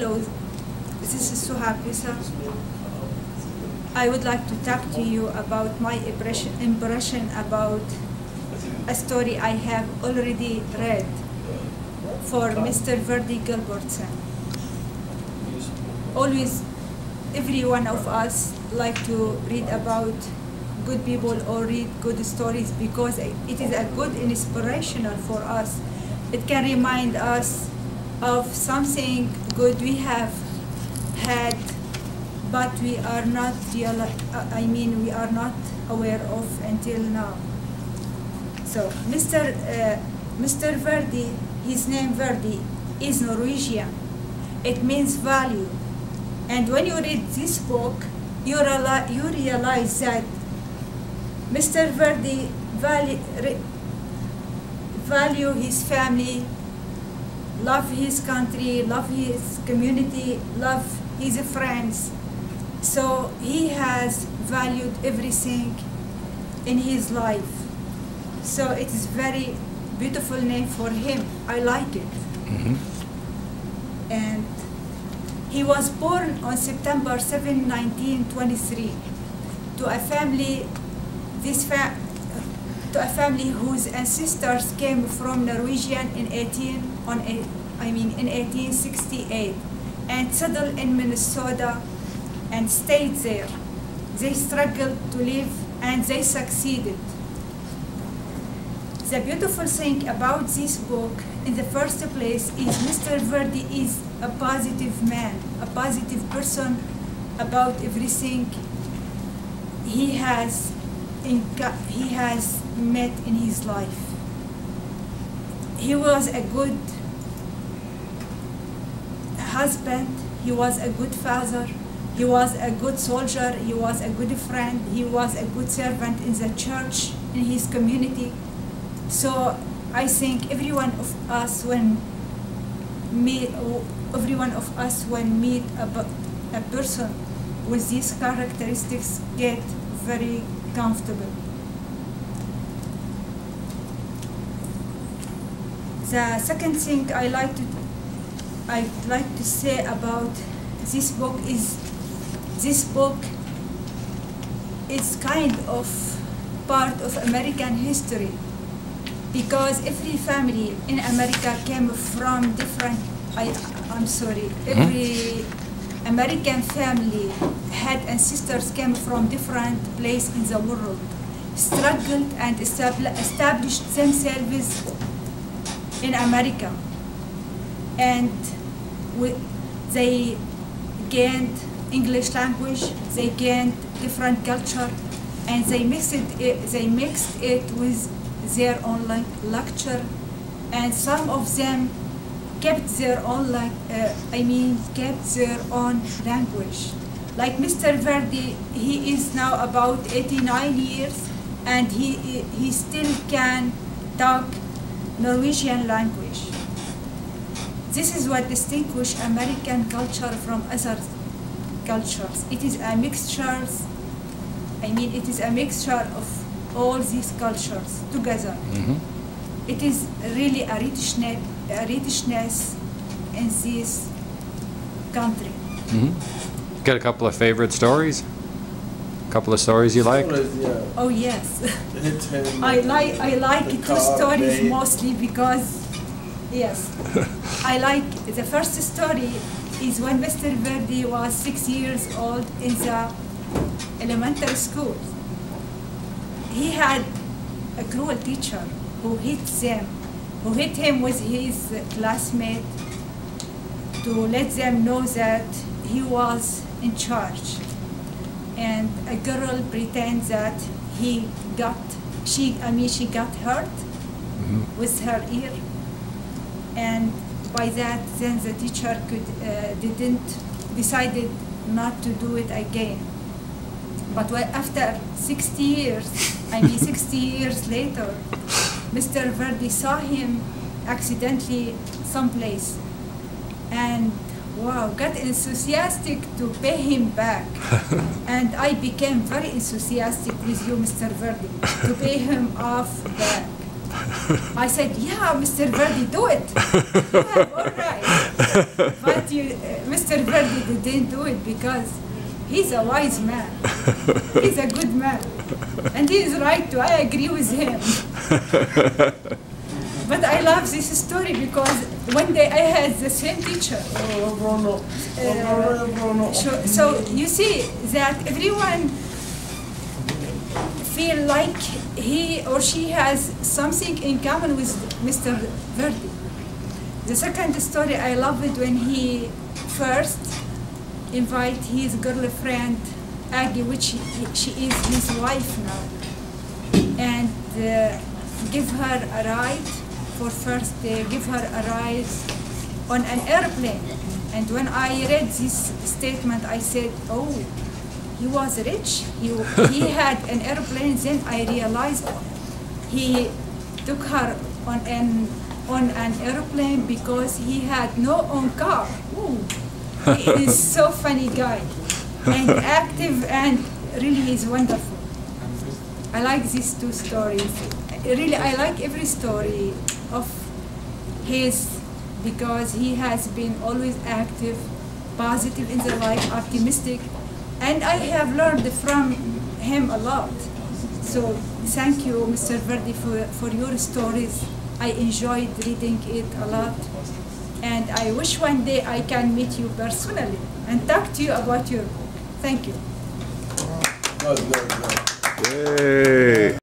Hello, this is Souha. I would like to talk to you about my impression about a story I have already read for Mr. Verdi Gilbertson. Always, every one of us like to read about good people or read good stories because it is a good inspirational for us. It can remind us of something good we have had, but we are not we are not aware of until now. So Mr. Verdi, his name Verdi, is Norwegian. It means value. And when you read this book, you realize that Mr. Verdi value his family, love his country, love his community, love his friends. So he has valued everything in his life. So it is very beautiful name for him. I like it. Mm-hmm. And he was born on September 7, 1923, to a family. To a family whose ancestors came from Norwegian in 1868 and settled in Minnesota and stayed there. They struggled to live and they succeeded. The beautiful thing about this book, in the first place, is Mr. Verdi is a positive man, a positive person about everything he has met in his life. He was a good husband, he was a good father, he was a good soldier, he was a good friend, he was a good servant in the church, in his community. So I think every one of us when meet a person with these characteristics get very comfortable. The second thing I'd like to say about this book is kind of part of American history, because every family in America came from different. Every American family had ancestors came from different places in the world, struggled and established themselves in America, and they gained English language, they gained different culture, and they mixed it with their own lecture, and some of them kept their own language. Like Mr. Verdi, he is now about 89 years, and he still can talk Norwegian language. This is what distinguishes American culture from other cultures. It is a mixture. It is a mixture of all these cultures together. Mm-hmm. It is really a richness in this country. Mm-hmm. Got a couple of favorite stories? A couple of stories you like? Yeah. Oh yes, I like two stories mostly because, yes, I like the first story is when Mr. Verdi was 6 years old in the elementary school. He had a cruel teacher who hit him with his classmate to let them know that he was in charge. And a girl pretends that she got hurt with her ear, and by that then the teacher decided not to do it again. But after 60 years, 60 years later, Mr. Verdi saw him accidentally someplace, and wow, got enthusiastic to pay him back. And I became very enthusiastic with you, Mr. Verdi, to pay him off back. I said, yeah, Mr. Verdi, do it. Yeah, all right. But Mr. Verdi didn't do it because he's a wise man. He's a good man. And he is right too. I agree with him. But I love this story because one day I had the same teacher. So you see that everyone feel like he or she has something in common with Mr. Verdi. The second story, I love it when he first invite his girlfriend Aggie, which she is his wife now, and give her a ride for first day, give her a ride on an airplane. And when I read this statement, I said, oh, he was rich, he had an airplane. Then I realized he took her on an airplane because he had no own car. Ooh. He is so funny guy and active, and really is wonderful. I like these two stories. Really, I like every story of his because he has been always active, positive in the life, optimistic, and I have learned from him a lot. So thank you, Mr. Verdi, for your stories. I enjoyed reading it a lot. And I wish one day I can meet you personally and talk to you about your book. Thank you. Yay.